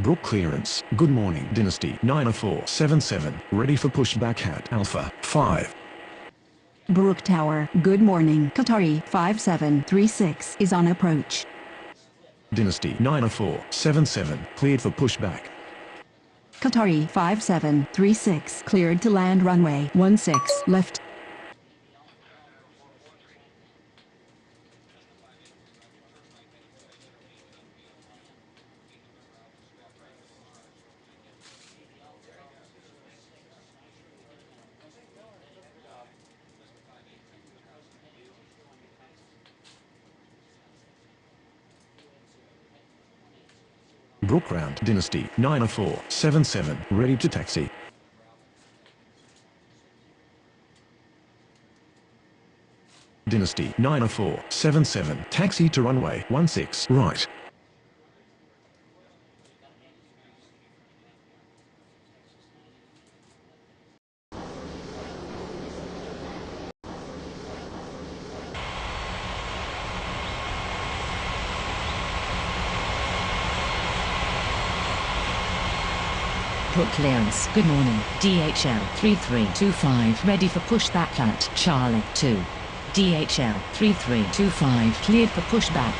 Brook clearance. Good morning. Dynasty 90477. Ready for pushback at Alpha 5. Brook Tower. Good morning. Qatari 5736 is on approach. Dynasty 90477. Cleared for pushback. Qatari 5736 cleared to land runway 16 left. Brook ground. Dynasty 90477. Ready to taxi. Dynasty 90477. Taxi to runway 16 right. Brook clearance. Good morning. DHL 3325 ready for pushback at Charlie 2. DHL 3325 cleared for pushback.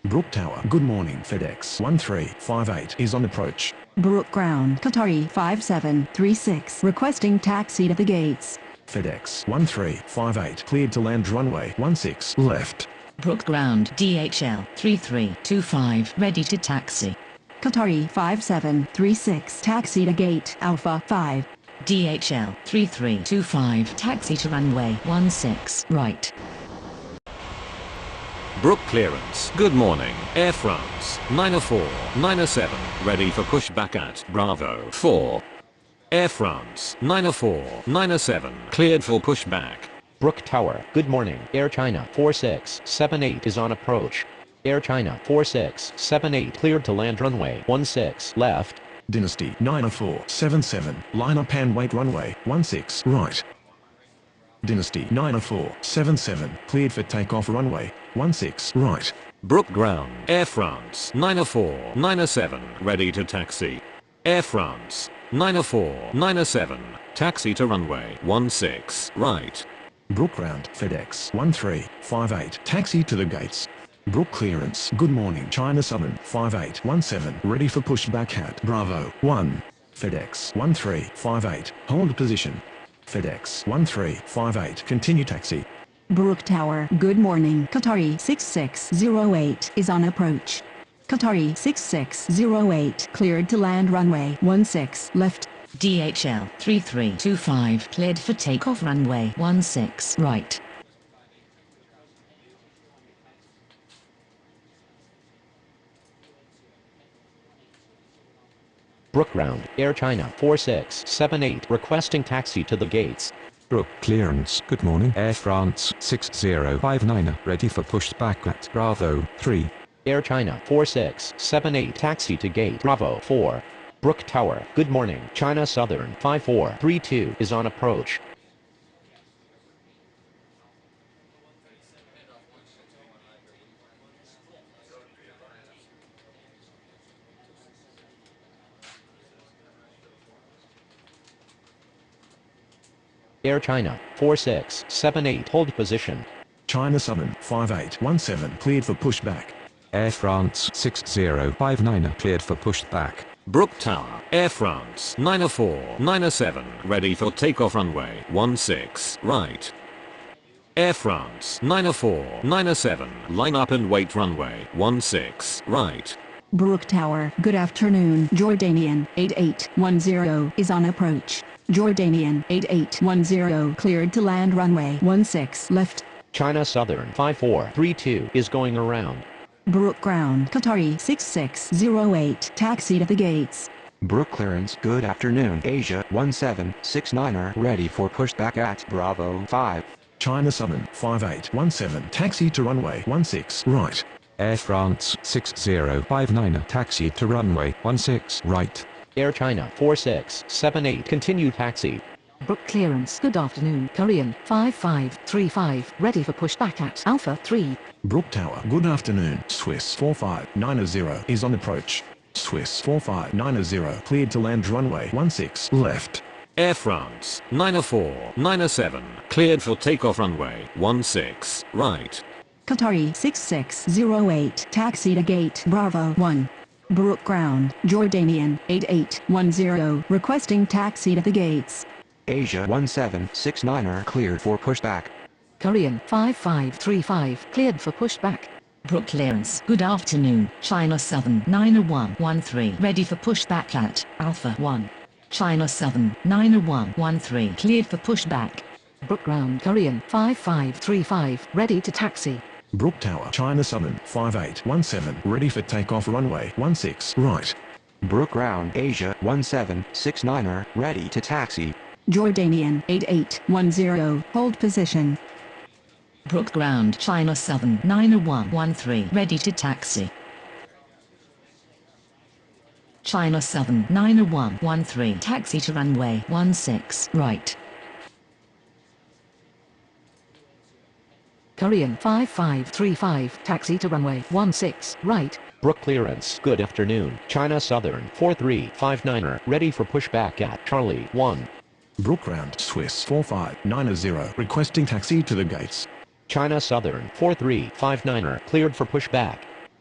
Brook Tower. Good morning. FedEx 1358 is on approach. Brook ground. Qatari 5736 requesting taxi to the gates. FedEx 1358 cleared to land runway 16 left. Brook ground. DHL 3325 ready to taxi. Qatari 5736 taxi to gate Alpha 5. DHL 3325 taxi to runway 16 right. Brook clearance. Good morning. Air France 90497 ready for pushback at Bravo 4. Air France 90497 cleared for pushback. Brook Tower. Good morning. Air China 4678 is on approach. Air China 4678 cleared to land runway 16 left. Dynasty 90477. Line up and wait runway 16 right. Dynasty 90477 cleared for takeoff runway 16 right. Brook ground. Air France 90497 ready to taxi. Air France 90497 taxi to runway 16 right. Brook ground. FedEx 1358 taxi to the gates. Brook clearance. Good morning. China Southern 5817 ready for pushback at Bravo 1. FedEx 1358 hold position. FedEx 1358 continue taxi. Brook Tower. Good morning. Qatari 6608 is on approach. Qatari 6608 cleared to land runway 16 left. DHL 3325 cleared for takeoff runway 16 right. Brook ground. Air China 4678 requesting taxi to the gates. Brook clearance. Good morning. Air France 6059 ready for pushback at Bravo 3. Air China 4678 taxi to gate Bravo 4. Brook Tower. Good morning. China Southern 5432 is on approach. Air China 4678 hold position. China Southern 5817 cleared for pushback. Air France 6059 cleared for pushback. Brook Tower. Air France 90497 ready for takeoff runway 16 right. Air France 90497 line up and wait runway 16 right. Brook Tower. Good afternoon. Jordanian 8810 is on approach. Jordanian 8810 cleared to land runway 16 left. China Southern 5432 is going around. Brook ground. Qatari 6608 taxi to the gates. Brook clearance. Good afternoon. Asia 1769er ready for pushback at Bravo 5. China Southern 5817 taxi to runway 16 right. Air France 6059 taxi to runway 16 right. Air China 4678 continue taxi. Brook clearance. Good afternoon. Korean 5535 ready for pushback at Alpha 3. Brook Tower, good afternoon. Swiss 4590 is on approach. Swiss 4590 cleared to land runway 16 left. Air France 90497 cleared for takeoff runway 16 right. Qatari 6608 taxi to gate Bravo 1. Brook Ground, Jordanian 8810 requesting taxi to the gates. Asia 1769er cleared for pushback. Korean 5535 cleared for pushback. Brook clearance. Good afternoon. China Southern 90113 ready for pushback at Alpha 1. China Southern 90113 cleared for pushback. Brook Ground Korean 5535 ready to taxi. Brook Tower, China Southern 5817 ready for takeoff runway 16 right. Brook Ground Asia 1769er ready to taxi. Jordanian 8810 hold position. Brook Ground China Southern 90113 ready to taxi. China Southern 90113 taxi to runway 16 right. Korean 5535 taxi to runway 16 right. Brook clearance. Good afternoon. China Southern 4359er ready for pushback at Charlie 1. Brook Ground Swiss 4590 requesting taxi to the gates. China Southern 4359er cleared for pushback.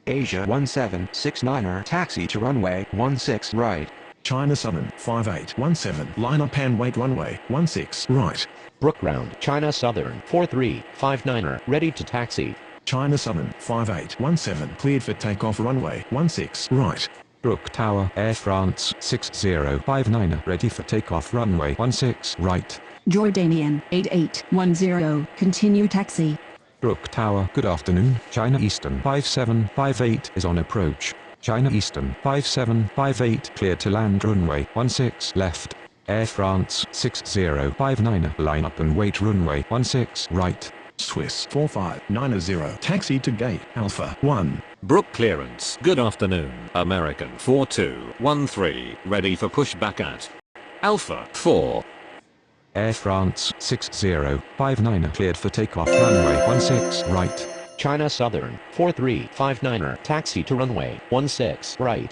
Asia 1769er taxi to runway 16 right. China Southern 5817 line up and wait runway 16 right. Brook Ground China Southern 4359er ready to taxi. China Southern 5817 cleared for takeoff runway 16 right. Brook Tower, Air France 6059 ready for takeoff runway 16 right. Jordanian 8810 continue taxi. Brook Tower, good afternoon. China Eastern 5758 is on approach. China Eastern 5758 cleared to land runway 16 left. Air France 6059 line up and wait runway 16 right. Swiss 4590 taxi to gate Alpha 1. Brook clearance. Good afternoon. American 4213 ready for pushback at Alpha 4. Air France 6059 cleared for takeoff runway 16 right. China Southern 4359er taxi to runway 16 right.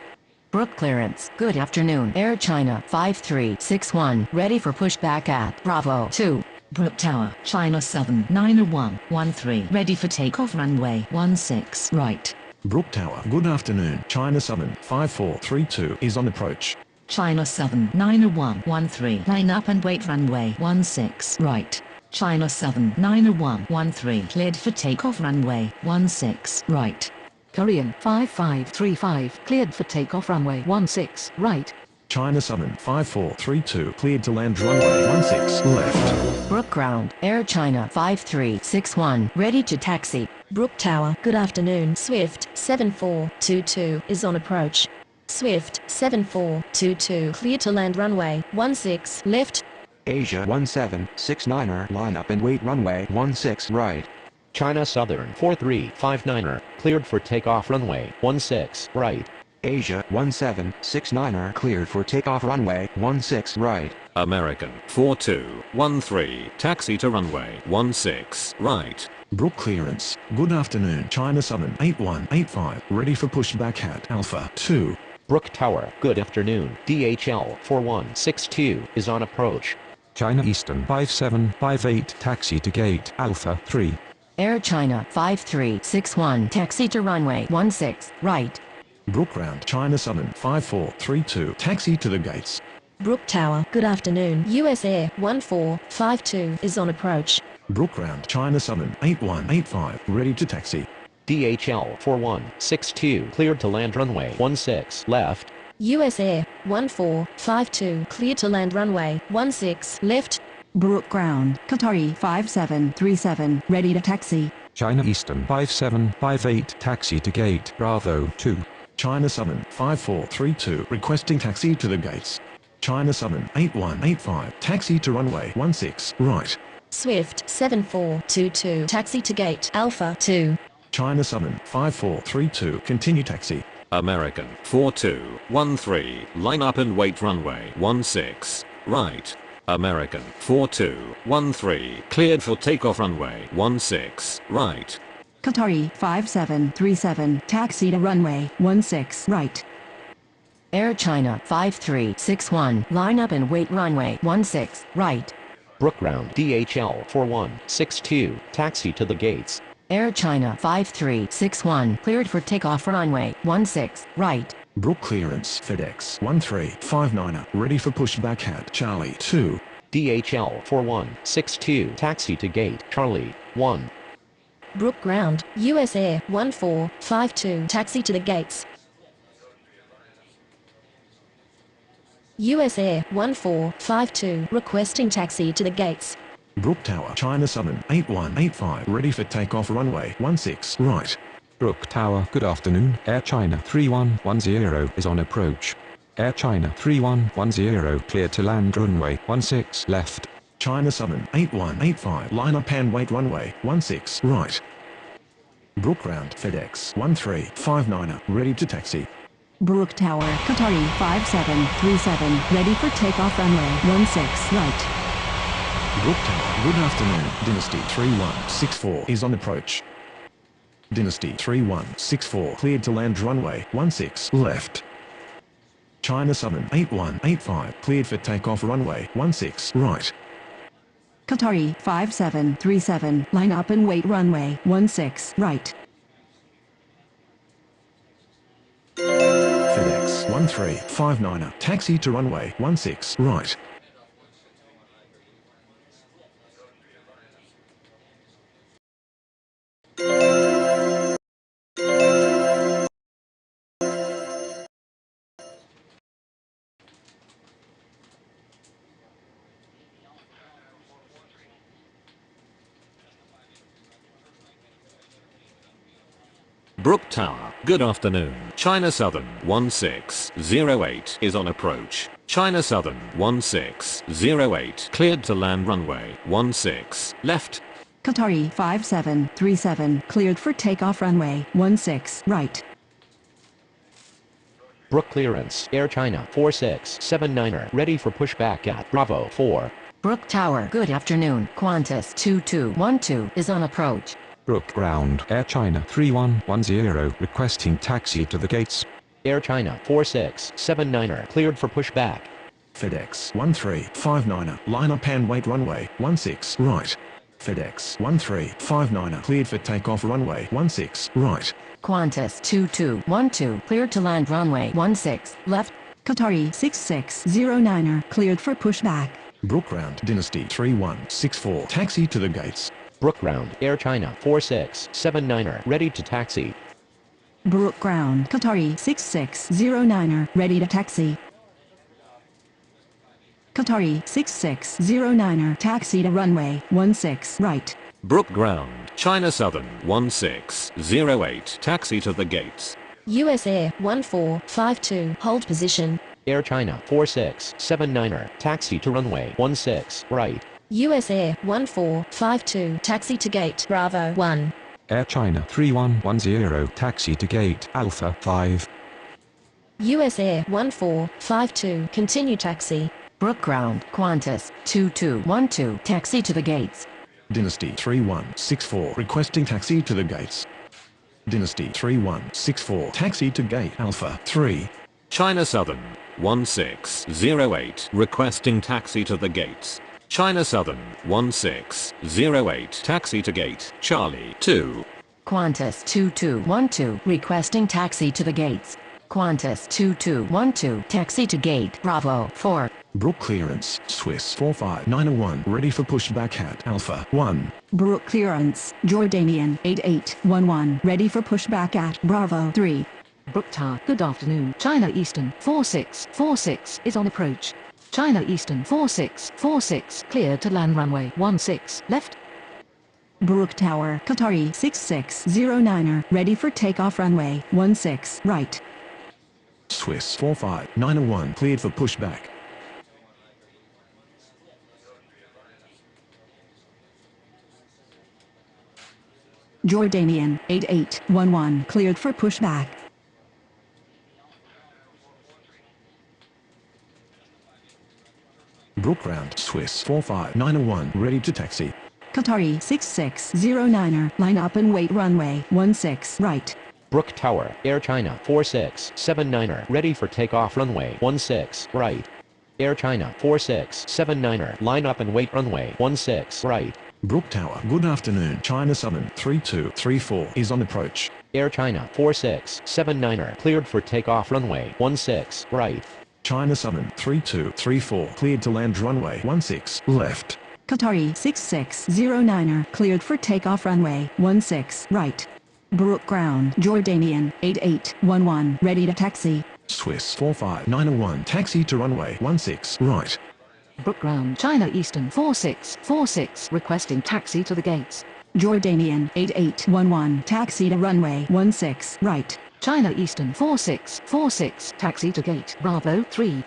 Brook clearance. Good afternoon. Air China 5361 ready for pushback at Bravo 2. Brook Tower, China Southern 90113 ready for takeoff runway 16 right. Brook Tower, good afternoon. China Southern 5432 is on approach. China Southern 90113 line up and wait runway 16 right. China Southern 90113 cleared for takeoff runway 16 right. Korean 5535 cleared for takeoff runway 16 right. China Southern 5432 cleared to land runway 16 left. Brook Ground, Air China 5361 ready to taxi. Brook Tower, good afternoon. Swift 7422 is on approach. Swift 7422 clear to land runway 16 left. Asia 1769er line up and wait runway 16 right. China Southern 4359er cleared for takeoff runway 16 right. Asia 1769er cleared for takeoff runway 16 right. American 4213 taxi to runway 16 right. Brook clearance. Good afternoon. China Southern 8185 ready for pushback at Alpha 2. Brook Tower, good afternoon. DHL 4162 is on approach. China Eastern 5758 taxi to gate Alpha 3. Air China 5361 taxi to runway 16 right. Brook Ground China Southern 5432 taxi to the gates. Brook Tower, good afternoon. US Air 1452 is on approach. Brook Ground China Southern 8185 ready to taxi. DHL 4162 cleared to land runway 16 left. US Air 1452 clear to land runway 16 left. Brook Ground, Qatari 5737 ready to taxi. China Eastern 5758 taxi to gate Bravo 2. China Southern 5432 requesting taxi to the gates. China Southern 8185 taxi to runway 16 right. Swift 7422 taxi to gate Alpha 2. China Southern 5432 continue taxi. American 4213 line up and wait runway 16 right. American 4213 cleared for takeoff runway 16 right. Qatari 5737 taxi to runway 16 right. Air China 5361 line up and wait runway 16 right. Brook Ground DHL 4162 taxi to the gates. Air China 5361 cleared for takeoff runway 16 right. Brook clearance FedEx 1359 ready for pushback at Charlie 2. DHL 4162 taxi to gate Charlie 1. Brook Ground, US Air 1452 taxi to the gates. US Air 1452 requesting taxi to the gates. Brook Tower China Southern 8185 ready for takeoff runway 16 right. Brook Tower, good afternoon. Air China 3110 is on approach. Air China 3110 cleared to land runway 16 left. China Southern 8185 line up and wait runway 16 right. Brook Ground FedEx 1359 ready to taxi. Brook Tower, Qatari 5737 ready for takeoff runway 16 right. Brook Tower, good afternoon. Dynasty 3164 is on approach. Dynasty 3164 cleared to land runway 16 left. China Southern 8185 cleared for takeoff runway 16 right. Qatari 5737 line up and wait runway 16 right. FedEx 1359 taxi to runway 16 right. Brook Tower, good afternoon. China Southern 1608 is on approach. China Southern 1608 cleared to land runway 16 left. Qatari 5737 cleared for takeoff runway 16 right. Brook clearance Air China 4679 ready for pushback at Bravo 4. Brook Tower, good afternoon. Qantas 2212 is on approach. Brook Ground, Air China 3110 requesting taxi to the gates. Air China 4679 cleared for pushback. FedEx 1359 line up and wait runway 16 right. FedEx 1359 cleared for takeoff runway 16 right. Qantas 2212 cleared to land runway 16 left. Qatari 6609 cleared for pushback. Brook Ground Dynasty 3164 taxi to the gates. Brook Ground Air China 4679 ready to taxi. Brook Ground Qatari 6609 ready to taxi. Qatari 6609 taxi to runway 16 right. Brook Ground, China Southern 1608 taxi to the gates. US Air 1452 hold position. Air China 4679 taxi to runway 16 right. US Air 1452 taxi to gate Bravo 1. Air China 3110 taxi to gate Alpha 5. US Air 1452 continue taxi. Brook Ground, Qantas 2212 taxi to the gates. Dynasty 3164 requesting taxi to the gates. Dynasty 3164 taxi to gate Alpha 3. China Southern 1608 requesting taxi to the gates. China Southern 1608 taxi to gate Charlie 2. Qantas 2212 requesting taxi to the gates. Qantas 2212 taxi to gate Bravo 4. Brook clearance Swiss 45901 ready for pushback at Alpha 1. Brook clearance Jordanian 8811 ready for pushback at Bravo 3. Brook Tower, good afternoon. China Eastern 4646 is on approach. China Eastern 4646 cleared to land runway 16 left. Brook Tower, Qatari 6609 ready for takeoff runway 16 right. Swiss 45901 cleared for pushback. Jordanian 8811 cleared for pushback. Brook ground, Swiss 45901, ready to taxi. Qatari 6609er, line up and wait runway 16 right. Brook Tower, Air China 4679er, ready for takeoff runway 16 right. Air China 4679er, line up and wait runway 16 right. Brook Tower, good afternoon, China Southern 3234 is on approach. Air China 4679er, cleared for takeoff runway 16 right. China Southern 3234, cleared to land runway 16 left. Qatari 6609er, cleared for takeoff runway 16 right. Brook ground, Jordanian 8811, ready to taxi. Swiss 45901, taxi to runway 16 right. Brook ground, China Eastern 4646, requesting taxi to the gates. Jordanian 8811, taxi to runway 16 right. China Eastern 4646, taxi to gate Bravo 3.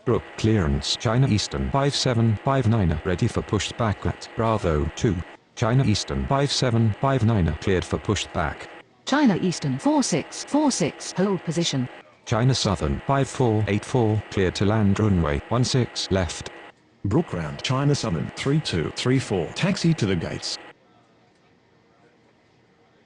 Brook clearance, China Eastern 5759, ready for push back at Bravo 2. China Eastern 5759, cleared for push back. China Eastern 4646, hold position. China Southern 5484, cleared to land runway 16 left. Brook ground, China Southern 3234, taxi to the gates.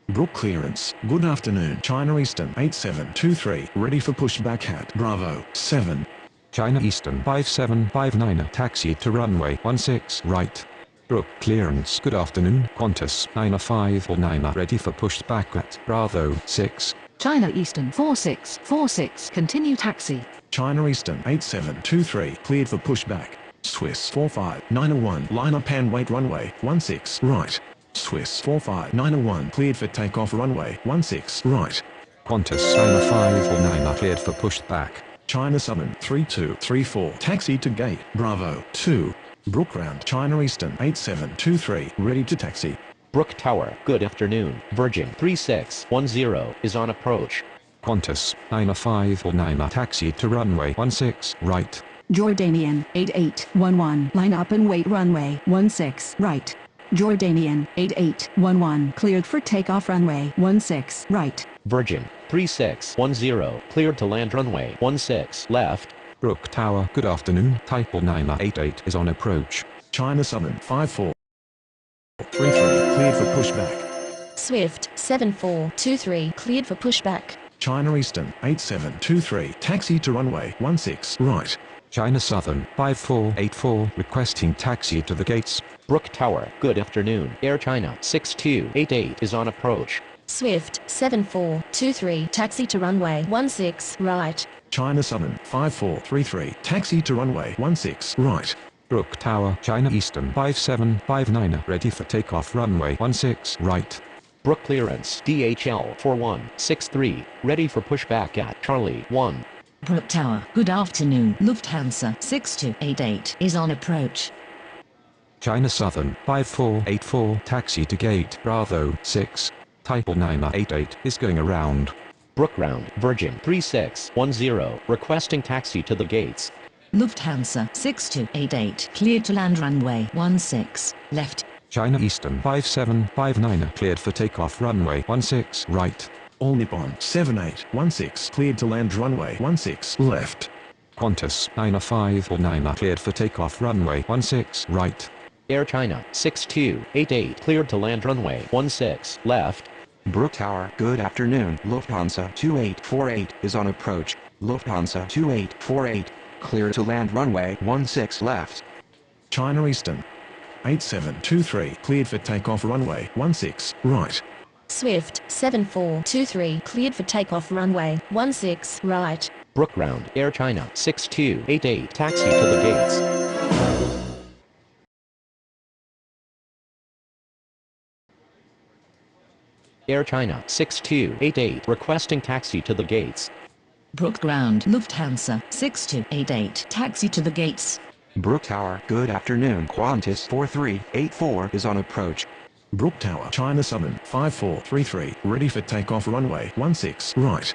Brook clearance, good afternoon, China Eastern 8723, ready for pushback at Bravo 7. China Eastern 5759, taxi to runway 16 right. Brook clearance, good afternoon, Qantas 9549, ready for pushback at Bravo 6. China Eastern 4646, continue taxi. China Eastern 8723, cleared for pushback. Swiss 45901, line up and wait runway 16 right. Swiss 45901, cleared for takeoff runway 16 right. Qantas 9549, cleared for pushback. China Southern 3234, taxi to gate Bravo 2. Brook ground, China Eastern 8723, ready to taxi. Brook Tower, good afternoon, Virgin 3610 is on approach. Qantas 9549, taxi to runway 16 right. Jordanian 8811, line up and wait runway 16 right. Jordanian 8811, cleared for takeoff runway 16 right. Virgin 3610, cleared to land runway 16 left. Brook Tower, good afternoon, Type 988 is on approach. China Southern 5433, cleared for pushback. Swift 7423, cleared for pushback. China Eastern 8723, taxi to runway 16 right. China Southern 5484, requesting taxi to the gates. Brook Tower, good afternoon, Air China 6288 is on approach. Swift 7423, taxi to runway 16 right. China Southern 5433, taxi to runway 16 right. Brook Tower, China Eastern 5759, ready for takeoff runway 16 right. Brook clearance, DHL 4163, ready for pushback at Charlie 1. Brook Tower, good afternoon, Lufthansa 6288 is on approach. China Southern 5484, taxi to gate Bravo 6. Type 988 is going around. Brook ground, Virgin 3610, requesting taxi to the gates. Lufthansa 6288, cleared to land runway 16 left. China Eastern 5759, cleared for takeoff runway 16 right. All Nippon 7816, cleared to land runway 16 left. Qantas 9549, cleared for takeoff runway 16 right. Air China 6288, cleared to land runway 16 left. Brook Tower, good afternoon, Lufthansa 2848 is on approach. Lufthansa 2848, clear to land runway 16 left. China Eastern 8723, cleared for takeoff runway 16 right. Swift 7423, cleared for takeoff runway 16 right. Brook ground, Air China 6288, taxi to the gates. Air China 6288, requesting taxi to the gates. Brook ground, Lufthansa 6288, taxi to the gates. Brook Tower, good afternoon, Qantas 4384 is on approach. Brook Tower, China Southern 5433, ready for takeoff runway 16 right.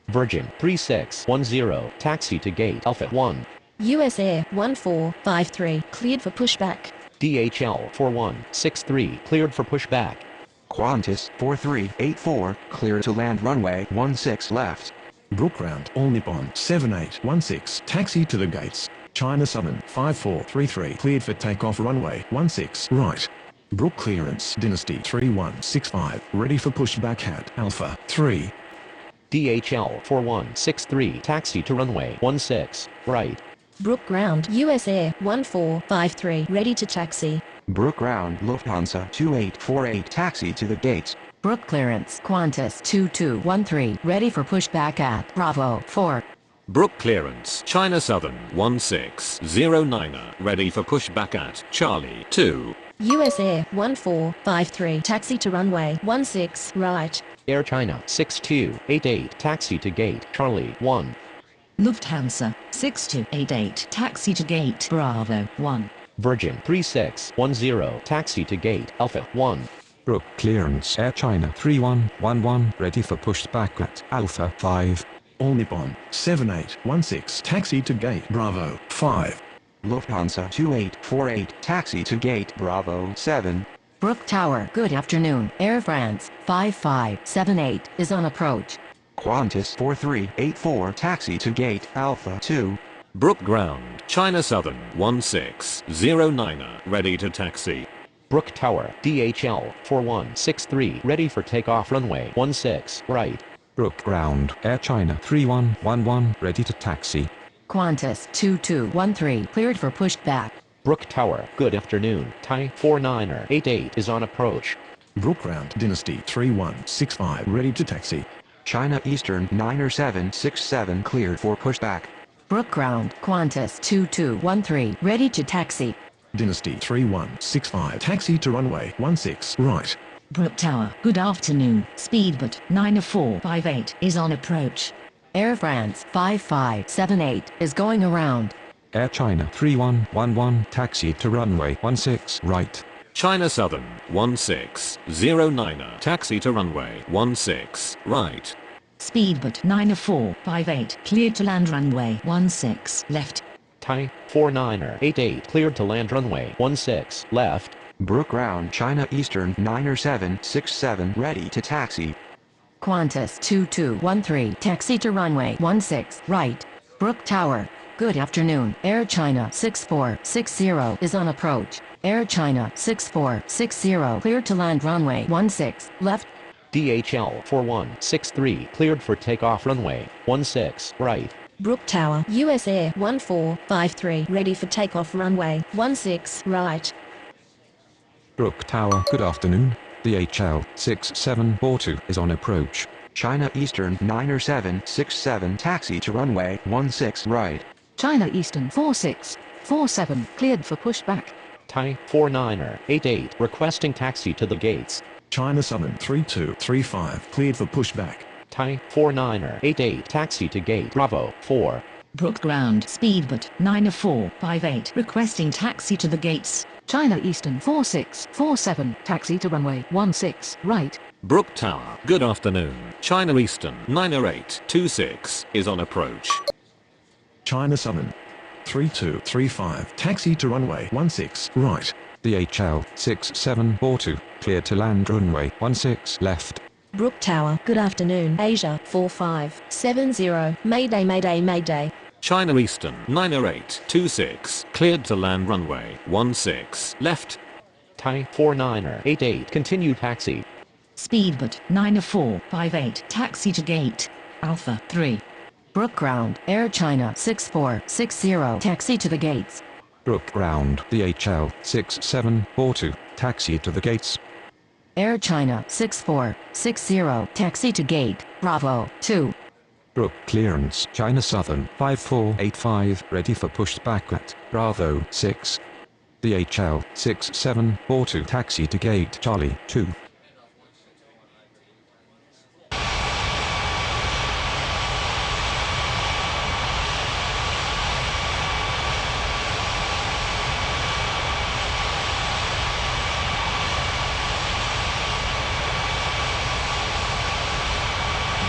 Virgin 3610, taxi to gate Alpha 1. US Air 1453, cleared for pushback. DHL 4163, cleared for pushback. Qantas 4384, clear to land runway 16 left. Brook Ground, All Nippon 7816, taxi to the gates. China Southern 5433, cleared for takeoff runway 16 right. Brook clearance, Dynasty 3165, ready for pushback at Alpha 3. DHL 4163, taxi to runway 16 right. Brook Ground, US Air 1453, ready to taxi. Brook Ground, Lufthansa 2848, taxi to the gates. Brook clearance, Qantas 2213, ready for pushback at Bravo 4. Brook clearance, China Southern 1609er, ready for pushback at Charlie 2. US Air 1453, taxi to runway 16 right. Air China 6288, taxi to gate Charlie 1. Lufthansa 6288, taxi to gate Bravo 1. Virgin 3610, taxi to gate Alpha 1. Brook clearance, Air China 3111, ready for pushback at Alpha 5. All Nippon 7816, taxi to gate Bravo 5. Lufthansa 2848, taxi to gate Bravo 7. Brook Tower, good afternoon. Air France 5578 is on approach. Qantas 4384, taxi to gate Alpha 2. Brook Ground, China Southern 1609er, ready to taxi. Brook Tower, DHL 4163, ready for takeoff runway 16 right. Brook Ground, Air China 3111, ready to taxi. Qantas 2213, cleared for pushback. Brook Tower, good afternoon. Thai 49er88 is on approach. Brook Ground, Dynasty 3165, ready to taxi. China Eastern 9767, cleared for pushback. Brook Ground, Qantas 2213, ready to taxi. Dynasty 3165, taxi to runway 16 right. Brook Tower, good afternoon. Speedboat 9458 is on approach. Air France 5578 is going around. Air China 3111, taxi to runway 16 right. China Southern 1609er, taxi to runway 16 right. Speedboat 9458, cleared to land runway 16 left. Thai 49er88, cleared to land runway 16 left. Brook Ground, China Eastern 9767, ready to taxi. Qantas 2213, taxi to runway 16 right. Brook Tower, good afternoon. Air China 6460 is on approach. Air China 6460, cleared to land runway 16 left. DHL 4163, cleared for takeoff runway 16 right. Brook Tower, US Air 1453, ready for takeoff runway 16 right. Brook Tower, good afternoon. DHL 6742 is on approach. China Eastern 9767, taxi to runway 16 right. China Eastern 4647, cleared for pushback. Thai 49er88, requesting taxi to the gates. China Southern 3235, cleared for pushback. Thai 49er88, taxi to gate Bravo 4. Brook Ground, Speedboat 9458, requesting taxi to the gates. China Eastern 4647, taxi to runway 16 right. Brook Tower, good afternoon. China Eastern 90826 is on approach. China Southern 3235, taxi to runway 16 right. DHL 6742, cleared to land runway 16 left. Brook Tower, good afternoon. Asia 4570, Mayday Mayday Mayday. China Eastern 90826, cleared to land runway 16 left. Thai 49er88, continue taxi. Speedboat 9458, taxi to gate Alpha 3. Brook Ground, Air China 6460, taxi to the gates. Brook Ground, DHL 6742, taxi to the gates. Air China 6460, taxi to gate Bravo 2. Brook clearance, China Southern 5485, ready for pushback at Bravo 6. DHL 6742, taxi to gate Charlie 2.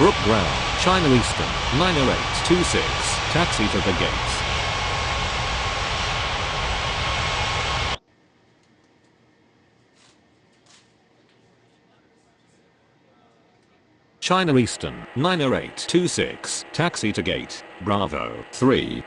Brook Ground, China Eastern 90826, taxi to the gates. China Eastern 90826, taxi to gate, Bravo 3.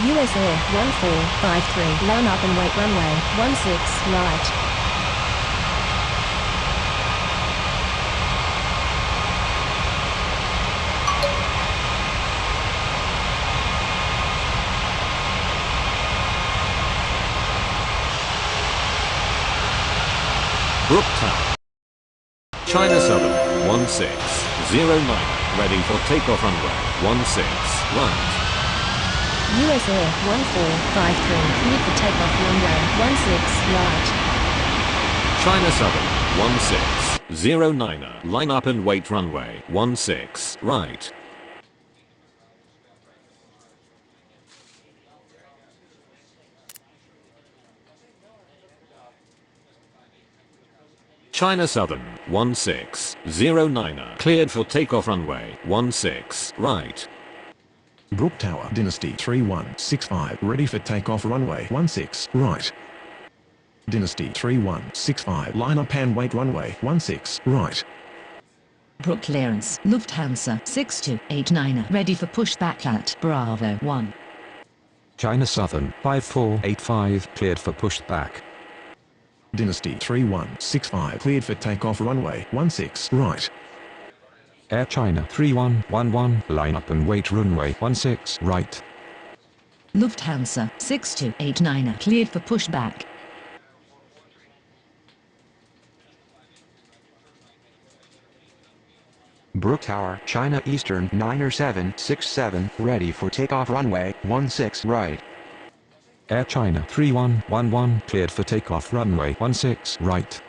USA 1453, line up and wait runway 16 right. Brooktown. China Southern 1609, ready for takeoff runway 16 right. USA 1453, cleared for takeoff runway 16 right. China Southern 1609, line up and wait runway 16 right. China Southern 1609, cleared for takeoff runway 16 right. Brook Tower Dynasty 3165, ready for takeoff runway 16 right. Dynasty 3165, line up and wait runway 16 right. Brook clearance, Lufthansa 6289, ready for pushback at Bravo 1. China Southern 5485, cleared for pushback. Dynasty 3165, cleared for takeoff runway 16 right. Air China 3111, line up and wait runway 16 right. Lufthansa 6289, cleared for pushback. Brook Tower, China Eastern 9767, ready for takeoff runway 16 right. Air China 3111, cleared for takeoff runway 16 right.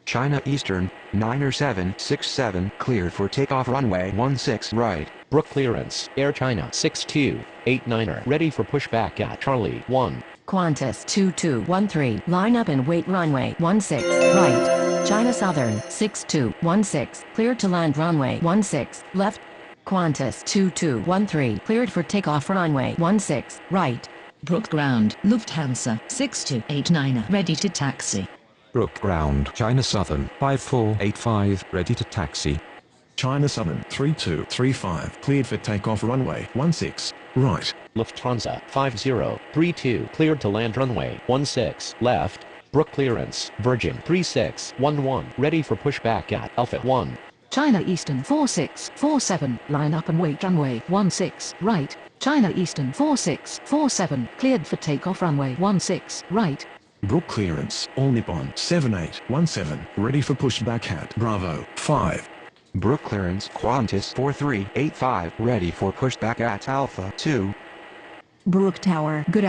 China Eastern, 9er767 cleared for takeoff runway 16 right. Brook clearance, Air China 6289er ready for pushback at Charlie 1. Qantas 2213, line up and wait runway 16, right. China Southern 6216, cleared to land runway 16, left. Qantas 2213, cleared for takeoff runway 16, right. Brook ground, Lufthansa 6289er ready to taxi. Brook ground, China Southern 5485 ready to taxi. China Southern 3235 cleared for takeoff runway 16 right. Lufthansa 5032 cleared to land runway 16 left. Brook clearance, Virgin 3611 ready for pushback at Alpha 1. China Eastern 4647, line up and wait runway 16 right. China Eastern 4647, cleared for takeoff runway 16 right. Brook clearance, All Nippon 7817 ready for pushback at Bravo 5. Brook clearance, Qantas 4385 ready for pushback at Alpha 2. Brook Tower, good